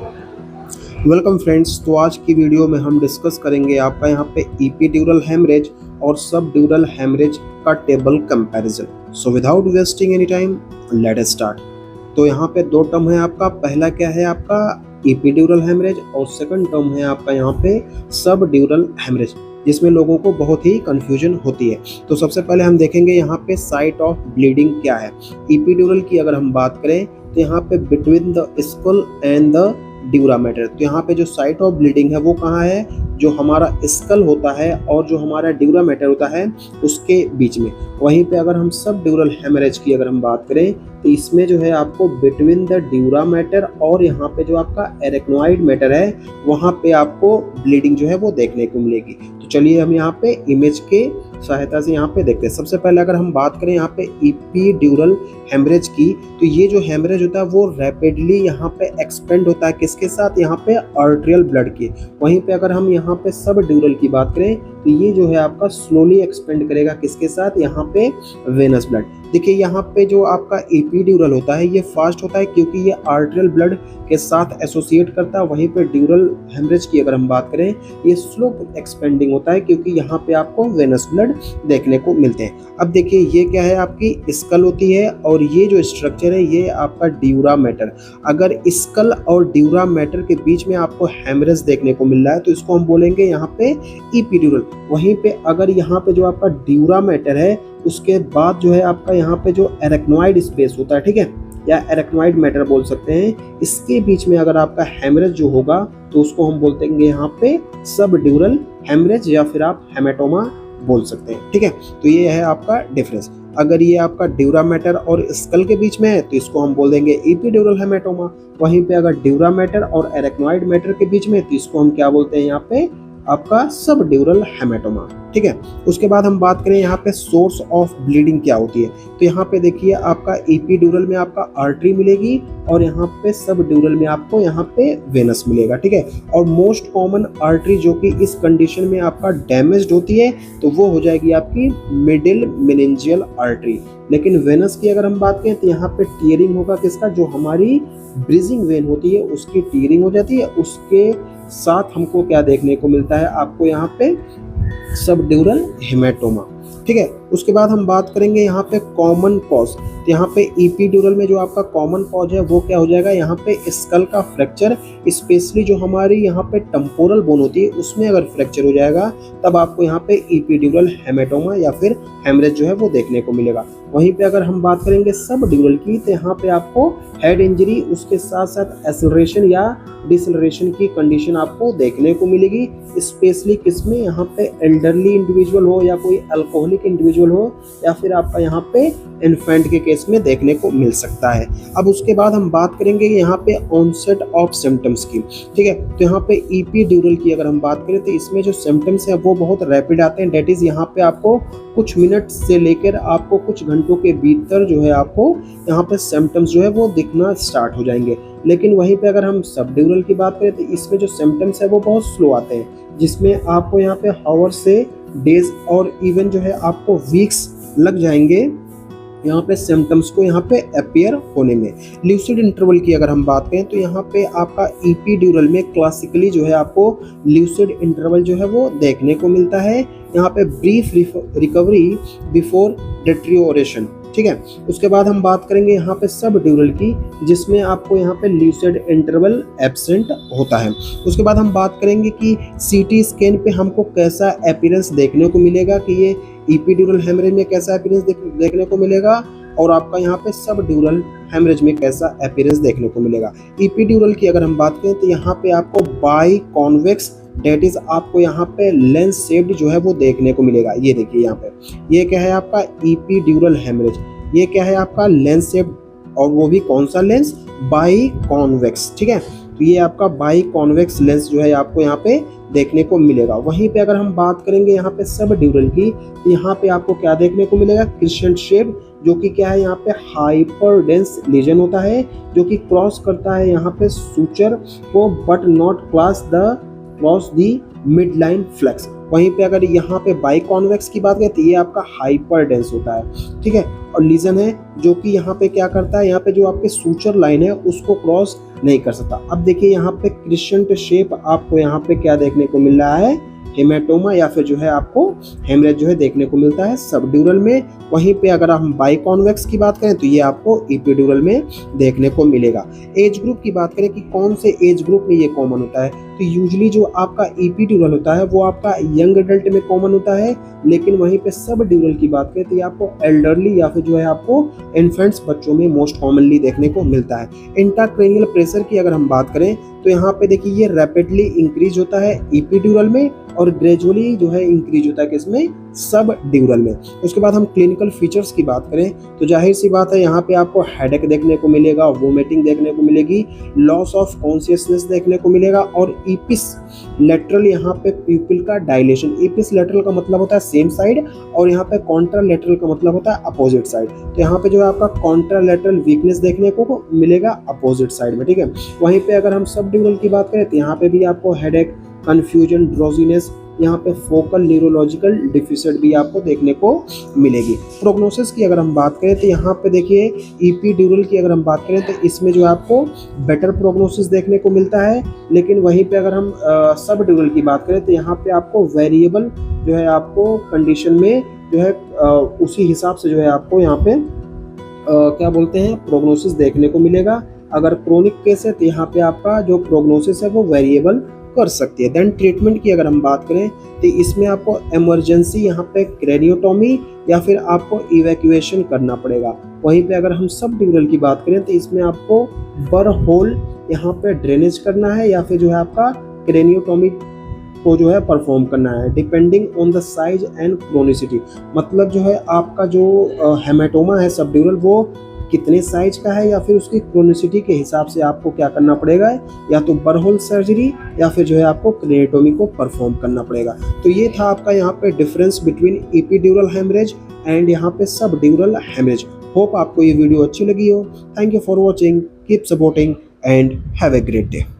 Welcome friends. तो आज की वीडियो में हम डिस्कस करेंगे आपका यहाँ पे एपिड्यूरल हेमरेज और सबड्यूरल हेमरेज का table comparison. So without wasting any time let us start. तो यहाँ पे दो टर्म है आपका, पहला क्या है आपका एपिड्यूरल हेमरेज और सेकंड टर्म है आपका यहाँ पे सबड्यूरल हेमरेज, जिसमें लोगों को बहुत ही कंफ्यूजन होती है। तो सबसे पहले हम देखेंगे यहाँ पे साइट ऑफ ब्लीडिंग क्या है। एपिड्यूरल की अगर हम बात करें तो यहाँ पे between the skull and the dura mater, तो यहाँ पे जो साइट ऑफ ब्लीडिंग है वो कहाँ है, जो हमारा स्कल होता है और जो हमारा ड्यूरा मैटर होता है उसके बीच में। वहीं पे अगर हम सब ड्यूरल हेमरेज की अगर हम बात करें तो इसमें जो है आपको बिटवीन द ड्यूरा मैटर और यहाँ पे जो आपका एरेक्नोइड मैटर है वहाँ पे आपको ब्लीडिंग जो है वो देखने को मिलेगी। तो चलिए हम यहाँ पे इमेज के सहायता से यहाँ पे देखते हैं। सबसे पहले अगर हम बात करें यहाँ पे एपिड्यूरल हेमरेज की, तो ये जो हेमरेज होता है वो रैपिडली यहाँ पे एक्सपेंड होता है किसके साथ, यहाँ पे आर्टेरियल ब्लड की। वहीं पे अगर हम यहाँ पे सब ड्यूरल की बात करें तो ये जो है आपका स्लोली एक्सपेंड करेगा किसके साथ, यहाँ पे वेनस ब्लड। देखिए यहाँ पे जो आपका एपिड्यूरल होता है ये फास्ट होता है क्योंकि ये आर्टेरियल ब्लड के साथ एसोसिएट करता है। वहीं पे ड्यूरल हेमरेज की अगर हम बात करें ये स्लो एक्सपेंडिंग होता है क्योंकि यहाँ पे आपको वेनस ब्लड देखने को मिलते हैं। अब देखिए ये क्या है, आपकी स्कल होती है और ये जो स्ट्रक्चर है ये आपका ड्यूरा मैटर। अगर स्कल और ड्यूरा मैटर के बीच में आपको हेमरेज देखने को मिल रहा है तो इसको हम बोलेंगे यहाँ पे एपिड्यूरल। वहीं पे अगर यहाँ पे जो आपका ड्यूरा मैटर है उसके बाद जो है आपका यहाँ पे जो एरेक्नोइड स्पेस होता है, ठीक है, या एरेक्नोइड मैटर बोल सकते हैं, इसके बीच में अगर आपका हेमरेज जो होगा तो उसको हम बोलते हैं यहाँ पे सबड्यूरल हेमरेज या फिर आप हेमेटोमा बोल सकते हैं। ठीक है, तो ये है आपका डिफरेंस। अगर ये आपका ड्यूरा मैटर और स्कल के बीच में है तो इसको हम बोल देंगे एपिड्यूरल हेमेटोमा। वहीं पे अगर ड्यूरा मैटर और एरेक्नोइड मैटर के बीच में है तो इसको हम क्या बोलते हैं, यहाँ पे आपका सबड्यूरल हेमेटोमा। ठीक है, उसके बाद हम बात करें यहाँ पे सोर्स ऑफ ब्लीडिंग क्या होती है। तो यहाँ पे देखिए आपका एपिड्यूरल में आपका आर्टरी मिलेगी और यहाँ पे सबड्यूरल में आपको यहाँ पे वेनस मिलेगा। ठीक है, और मोस्ट कॉमन आर्टरी जो कि इस कंडीशन में आपका डैमेज्ड होती है तो वो हो जाएगी आपकी मिडिल मेनिंजियल आर्टरी। लेकिन वेनस की अगर हम बात करें तो यहाँ पे टीयरिंग होगा किसका, जो हमारी ब्रीजिंग वेन होती है उसकी टीयरिंग हो जाती है। उसके साथ हमको क्या देखने को मिलता है, आपको यहाँ पे सबड्यूरल हेमेटोमा। ठीक है, उसके बाद हम बात करेंगे यहाँ पे कॉमन कॉज। तो यहाँ पे एपिड्यूरल में जो आपका कॉमन कॉज है वो क्या हो जाएगा, यहाँ पे स्कल का फ्रैक्चर, स्पेशली जो हमारी यहाँ पे टेम्पोरल बोन होती है उसमें अगर फ्रैक्चर हो जाएगा तब आपको यहाँ पे एपिड्यूरल हेमेटोमा या फिर हेमरेज जो है वो देखने को मिलेगा। वहीं पे अगर हम बात करेंगे सबड्यूरल की तो यहाँ पे आपको हेड इंजरी, उसके साथ साथ एक्सेलरेशन या डिसलरेशन की कंडीशन आपको देखने को मिलेगी। स्पेशली किसमें, यहाँ पे एल्डरली इंडिविजुअल हो या कोई अल्कोहलिक इंडिविजुअल हो या फिर आपका यहाँ पे इन्फेंट के केस में देखने को मिल सकता है। अब उसके बाद हम बात करेंगे यहाँ पे ऑनसेट ऑफ सिम्टम्स की। ठीक है, तो यहाँ पे एपिड्यूरल की अगर हम बात करें तो इसमें जो सिम्टम्स है वो बहुत रैपिड आते हैं। डेट इज यहाँ पे आपको कुछ मिनट से लेकर आपको कुछ घंटों के भीतर जो है आपको यहाँ पे सिम्टम्स जो है वो दिखना स्टार्ट हो जाएंगे। लेकिन वहीं पे अगर हम सबड्यूरल की बात करें तो इसमें जो सिम्टम्स है वो बहुत स्लो आते हैं, जिसमें आपको यहाँ पे आवर से डेज और इवन जो है आपको वीक्स लग जाएंगे यहाँ पे सिम्टम्स को यहाँ पे अपीयर होने में। ल्यूसिड इंटरवल की अगर हम बात करें तो यहाँ पे आपका एपिड्यूरल में क्लासिकली जो है आपको ल्यूसिड इंटरवल जो है वो देखने को मिलता है। यहाँ पे ब्रीफ रिकवरी बिफोर डिटेरियोरेशन। ठीक है, उसके बाद हम बात करेंगे यहाँ पे सबड्यूरल की, जिसमें आपको यहाँ पे ल्यूसिड इंटरवल एब्सेंट होता है। उसके बाद हम बात करेंगे कि सीटी स्कैन पे हमको कैसा अपीयरेंस देखने को मिलेगा, कि ये एपिड्यूरल हेमरेज में कैसा अपीयरेंस देखने को मिलेगा और आपका यहाँ पे सबड्यूरल हेमरेज में कैसा अपीयरेंस देखने को मिलेगा। एपिड्यूरल की अगर हम बात करें तो यहाँ पे आपको बाई कॉन्वेक्स, डेट इज आपको यहाँ पे लेंस शेप्ड जो है वो देखने को मिलेगा। ये देखिए यहाँ पे ये क्या है आपका एपिड्यूरल हेमरेज, ये क्या है आपका लेंस शेप्ड, और वो भी कौन सा लेंस, बाई कॉन्वेक्स। ठीक है, तो ये आपका बाई कॉन्वेक्स लेंस जो है आपको यहाँ पे देखने को मिलेगा। वहीं पे अगर हम बात करेंगे यहाँ पे सबड्यूरल की तो यहाँ पे आपको क्या देखने को मिलेगा, क्रिसेंट शेप, जो कि क्या है यहाँ पे हाइपरडेंस लीजन होता है जो कि क्रॉस करता है यहाँ पे सूचर को but not cross the mid line flex. वहीं पे अगर यहाँ पे बाई कॉन्वेक्स की बात करें तो ये आपका हाइपरडेंस होता है। ठीक है, और लीजन है जो कि यहाँ पे क्या करता है, यहाँ पे जो आपके सूचर लाइन है उसको क्रॉस नहीं कर सकता। अब देखिए यहाँ पे क्रिसेंट शेप आपको यहाँ पे क्या देखने को मिल रहा है, हेमेटोमा या फिर जो है आपको हेमरेज जो है देखने को मिलता है सबड्यूरल में। वहीं पे अगर हम बाइकॉन्वेक्स की बात करें तो ये आपको इपिड्यूरल में देखने को मिलेगा। एज ग्रुप की बात करें कि कौन से एज ग्रुप में ये कॉमन होता है, तो यूजुअली जो आपका इपिड्यूरल होता है वो आपका यंग एडल्ट में कॉमन होता है, लेकिन वहीं पे सबड्यूरल की बात करें तो ये आपको एल्डरली या फिर जो है आपको इन्फेंट्स बच्चों में मोस्ट कॉमनली देखने को मिलता है। इंट्राक्रैनियल प्रेशर की अगर हम बात करें तो यहाँ पे देखिए ये रैपिडली इंक्रीज होता है इपिड्यूरल में और ग्रेजुअली जो है इंक्रीज होता है किसमें, सबड्यूरल में। उसके बाद हम क्लिनिकल फीचर्स की बात करें तो जाहिर सी बात है यहाँ पे आपको हेडेक देखने को मिलेगा, वोमिटिंग देखने को मिलेगी, लॉस ऑफ कॉन्शियसनेस देखने को मिलेगा और इपिस लेटरल यहाँ पे प्यूपिल का डायलेशन। इपिस लेटरल का मतलब होता है सेम साइड और यहाँ पे कॉन्ट्रालेटरल का मतलब होता है अपोजिट साइड। तो यहाँ पे जो है आपका कॉन्ट्रालेटरल वीकनेस देखने को मिलेगा अपोजिट साइड में, ठीक है। वहीं पे अगर हम सबड्यूरल की बात करें तो यहाँ पे भी आपको हेडेक, कंफ्यूजन, ड्रोजीनेस, यहाँ पे फोकल न्यूरोलॉजिकल डिफिसिट भी आपको देखने को मिलेगी। प्रोग्नोसिस की अगर हम बात करें तो यहाँ पे देखिए इपिड्यूरल की अगर हम बात करें तो इसमें जो है आपको बेटर प्रोग्नोसिस देखने को मिलता है, लेकिन वहीं पे अगर हम सबड्यूरल की बात करें तो यहाँ पे आपको वेरिएबल जो है आपको कंडीशन में जो है उसी हिसाब से जो है आपको यहाँ पे क्या बोलते हैं प्रोग्नोसिस देखने को मिलेगा। अगर क्रोनिक केस है तो यहाँ पे आपका जो प्रोग्नोसिस है वो वेरिएबल कर सकती है। देन ट्रीटमेंट की अगर हम बात करें तो इसमें आपको इमरजेंसी यहाँ पे क्रेनियोटॉमी या फिर आपको इवैक्यूएशन करना पड़ेगा। वहीं पे अगर हम सबड्यूरल की बात करें तो इसमें आपको बर होल यहाँ पे ड्रेनेज करना है या फिर जो है आपका क्रेनियोटॉमी को जो है परफॉर्म करना है depending on the size and chronicity. मतलब जो है आपका जो हेमेटोमा है सबड्यूरल वो कितने साइज का है या फिर उसकी क्रोनिसिटी के हिसाब से आपको क्या करना पड़ेगा, या तो बरहोल सर्जरी या फिर जो है आपको क्रेनियोटॉमी को परफॉर्म करना पड़ेगा। तो ये था आपका यहाँ पे difference between epidural haemorrhage and यहाँ पे सबड्यूरल हेमरेज। होप आपको ये वीडियो अच्छी लगी हो। Thank you for watching, keep supporting and have a great day.